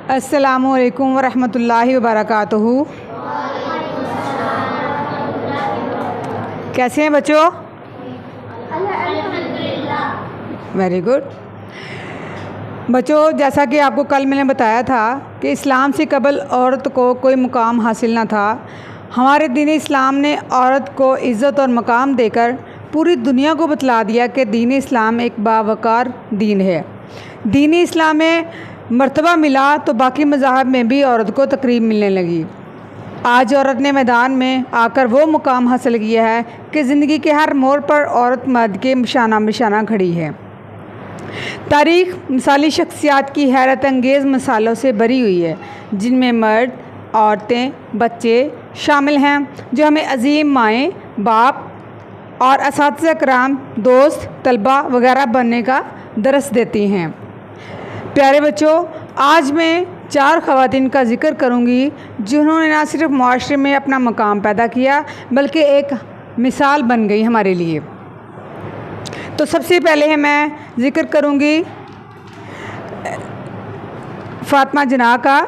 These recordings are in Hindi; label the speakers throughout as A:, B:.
A: अस्सलामुअलैकुम वरहमतुल्लाहि वबरकातुहू। कैसे हैं बच्चों? वेरी गुड बच्चों, जैसा कि आपको कल मैंने बताया था कि इस्लाम से कबल औरत को कोई मुकाम हासिल ना था। हमारे दीन इस्लाम ने औरत को इज़्ज़त और मकाम देकर पूरी दुनिया को बतला दिया कि दीन इस्लाम एक बावकार दीन है। दीन इस्लाम में मर्तबा मिला तो बाकी मज़ाहब में भी औरत को तकरीब मिलने लगी। आज औरत ने मैदान में आकर वो मुकाम हासिल किया है कि ज़िंदगी के हर मोड़ पर औरत मर्द के शाना बिशाना खड़ी है। तारीख़ मिसाली शख्सियात की हैरत अंगेज़ मिसालों से भरी हुई है, जिनमें मर्द, औरतें, बच्चे शामिल हैं, जो हमें अजीम माएँ, बाप और असातिज़ा कराम, दोस्त, तलबा वगैरह बनने का दरस देती हैं। प्यारे बच्चों, आज मैं 4 ख़वातीन का ज़िक्र करूँगी जिन्होंने ना सिर्फ माशरे में अपना मकाम पैदा किया बल्कि एक मिसाल बन गई हमारे लिए। तो सबसे पहले है मैं ज़िक्र करूँगी फ़ातिमा जना का।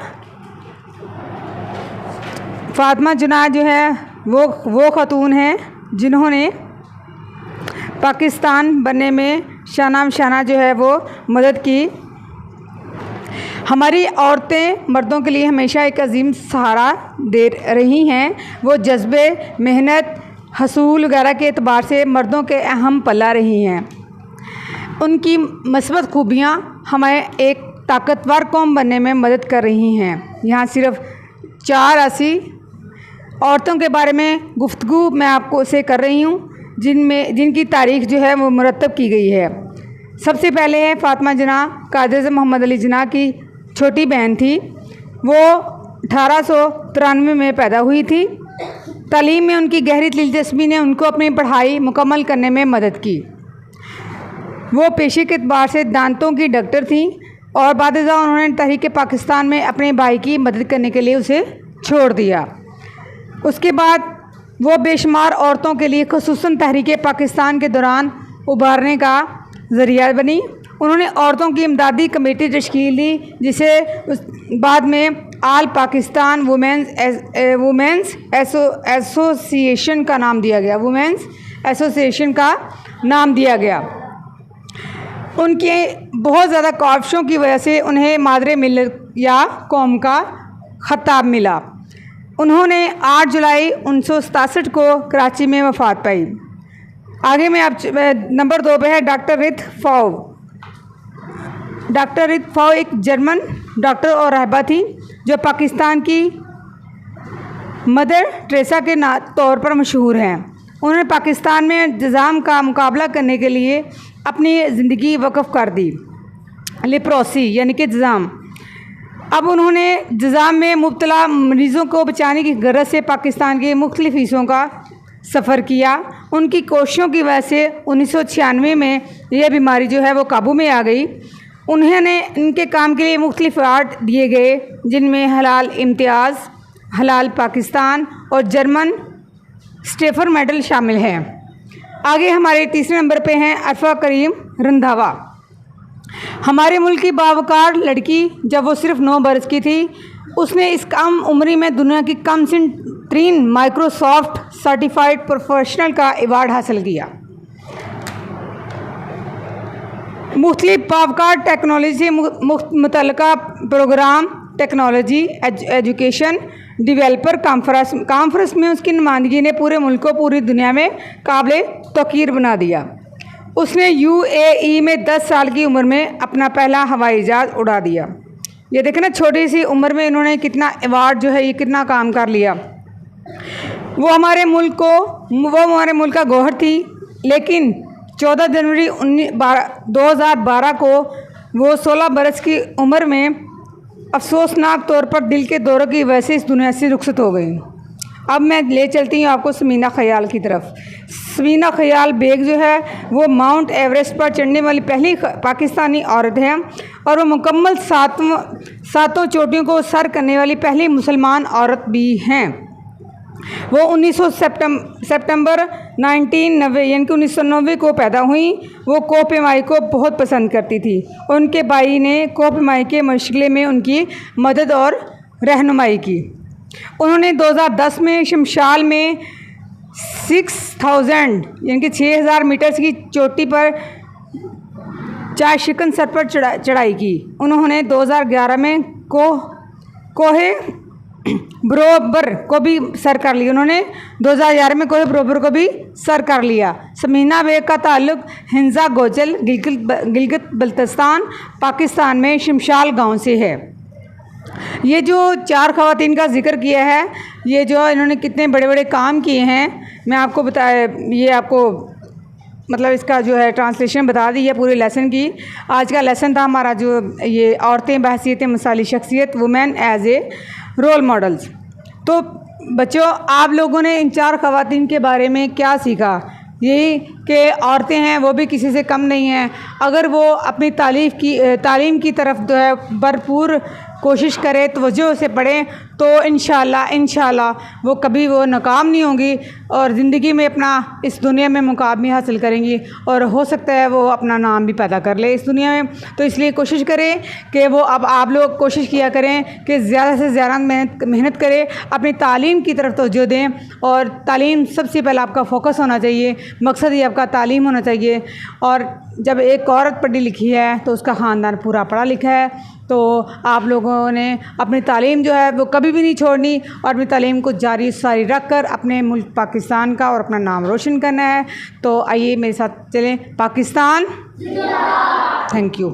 A: फ़ातिमा जना जो है वो ख़ातून हैं जिन्होंने पाकिस्तान बनने में शाना जो है वो मदद की। हमारी औरतें मर्दों के लिए हमेशा एक अजीम सहारा दे रही हैं। वो जज्बे, मेहनत, हसूल वगैरह के एतबार से मर्दों के अहम पल्ला रही हैं। उनकी मस्बत खूबियाँ हमें एक ताकतवर कौम बनने में मदद कर रही हैं। यहाँ सिर्फ 4 ऐसी औरतों के बारे में गुफ्तगू मैं आपको से कर रही हूँ जिनकी तारीख़ जो है वो मुरतब की गई है। सबसे पहले है फ़ातिमा जना, कायद-ए-आज़म मोहम्मद अली जना की छोटी बहन थी। वो 1893 में पैदा हुई थी। तालीम में उनकी गहरी दिलचस्पी ने उनको अपनी पढ़ाई मुकम्मल करने में मदद की। वो पेशे के एतबार से दांतों की डॉक्टर थी और बाद-ए-ज़ा उन्होंने तहरीक पाकिस्तान में अपने भाई की मदद करने के लिए उसे छोड़ दिया। उसके बाद वो बेशुमार औरतों के लिए ख़ुसूसन तहरीक पाकिस्तान के दौरान उभारने का ज़रिया बनी। उन्होंने औरतों की इमदादी कमेटी तश्कील दी, जिसे बाद में आल पाकिस्तान वुमेंस एसोसिएशन का नाम दिया गया। वुमेंस एसोसिएशन का नाम दिया गया। उनके बहुत ज़्यादा काविशों की वजह से उन्हें मादरे मिल्लत या कौम का खिताब मिला। उन्होंने 8 जुलाई 1967 को कराची में वफ़ात पाई। आगे में आप नंबर 2 पे है डॉक्टर रित फ़ाउ। डॉक्टर रित फ़ाउ एक जर्मन डॉक्टर और रहबा थी जो पाकिस्तान की मदर टेरेसा के तौर पर मशहूर हैं। उन्होंने पाकिस्तान में जज़ाम का मुकाबला करने के लिए अपनी ज़िंदगी वक़्फ़ कर दी। लेप्रोसी यानी कि जज़ाम। अब उन्होंने जज़ाम में मुब्तला मरीज़ों को बचाने की गरज से पाकिस्तान के मुख्तलिफ़ हिस्सों का सफ़र किया। उनकी कोशिशों की वजह से 1996 में यह बीमारी जो है वो काबू में आ गई। उन्होंने इनके काम के लिए मुख्तलिफ़ अवार्ड दिए गए, जिनमें हलाल इम्तियाज़, हलाल पाकिस्तान और जर्मन स्टेफर मेडल शामिल हैं। आगे हमारे तीसरे नंबर पे हैं अरफा करीम रंधावा। हमारे मुल्क की बावकार लड़की जब वो सिर्फ 9 बरस की थी, उसने इस कम उम्री में दुनिया की कम से तरीन माइक्रोसॉफ्ट सर्टिफाइड प्रोफेशनल का अवार्ड हासिल किया। मुख्तलिफ बावकार टेक्नोलॉजी से मुतल्लिका program technology education developer conference में उसकी नुमाइंदगी ने पूरे मुल्क को पूरी दुनिया में काबिल तौकीर बना दिया। उसने UAE में 10 साल की उम्र में अपना पहला हवाई जहाज़ उड़ा दिया। ये देखें ना, छोटी सी उम्र में इन्होंने कितना अवार्ड जो है ये कितना काम कर लिया। वो हमारे मुल्क का गौहर थी, लेकिन 14 जनवरी 2012 को वो 16 बरस की उम्र में अफसोसनाक तौर पर दिल के दौरे की वजह से इस दुनिया से रुखसत हो गई। अब मैं ले चलती हूँ आपको समीना ख़याल की तरफ। समीना ख़याल बेग जो है वो माउंट एवरेस्ट पर चढ़ने वाली पहली पाकिस्तानी औरत है और वो मुकम्मल 7 चोटियों को सर करने वाली पहली मुसलमान औरत भी हैं। वो 1900 सितंबर 1990 यानी कि 1990 को पैदा हुई। वो कोपेमाई को बहुत पसंद करती थी। उनके भाई ने कोपेमाई के मुश्किल में उनकी मदद और रहनुमाई की। उन्होंने 2010 में शमशाल में 6000 यानी कि 6000 मीटर की चोटी पर चाय शिकन सर पर चढ़ाई की। उन्होंने 2011 में कोहे बरोबर को भी सर कर लिया। उन्होंने 2011 में कोहे बरोबर को भी सर कर लिया। समीना बेग का ताल्लुक़ हिंजा गोजल गिलगित बल्तिस्तान पाकिस्तान में शमशाल गांव से है। ये जो 4 ख़वातीन का जिक्र किया है, ये जो इन्होंने कितने बड़े बड़े काम किए हैं मैं आपको ये आपको मतलब इसका जो है ट्रांसलेशन बता दी है पूरे लेसन की। आज का लेसन था हमारा जो ये औरतें बहसीयत मिसाली शख्सियत women as a role models. तो बच्चों, आप लोगों ने इन 4 ख़वातीन के बारे में क्या सीखा? यही कि औरतें हैं वो भी किसी से कम नहीं हैं। अगर वो अपनी तालीम की तरफ जो है भरपूर कोशिश करें, तवज्जो से पढ़ें, तो इंशाल्लाह वो कभी वो नाकाम नहीं होंगी और ज़िंदगी में अपना इस दुनिया में मुकामी हासिल करेंगी और हो सकता है वो अपना नाम भी पैदा कर ले इस दुनिया में। तो इसलिए कोशिश करें कि वो अब आप लोग कोशिश किया करें कि ज़्यादा से ज़्यादा मेहनत करें, अपनी तालीम की तरफ तवज्जो दें। और तालीम सबसे पहले आपका फ़ोकस होना चाहिए, मकसद ही आपका तालीम होना चाहिए। और जब एक औरत पढ़ी लिखी है तो उसका ख़ानदान पूरा पढ़ा लिखा है। तो आप लोगों ने अपनी तालीम जो है वो कभी भी नहीं छोड़नी और अपनी तालीम को जारी सारी रख कर अपने मुल्क पाकिस्तान का और अपना नाम रोशन करना है। तो आइए मेरे साथ चलें। Pakistan, thank you.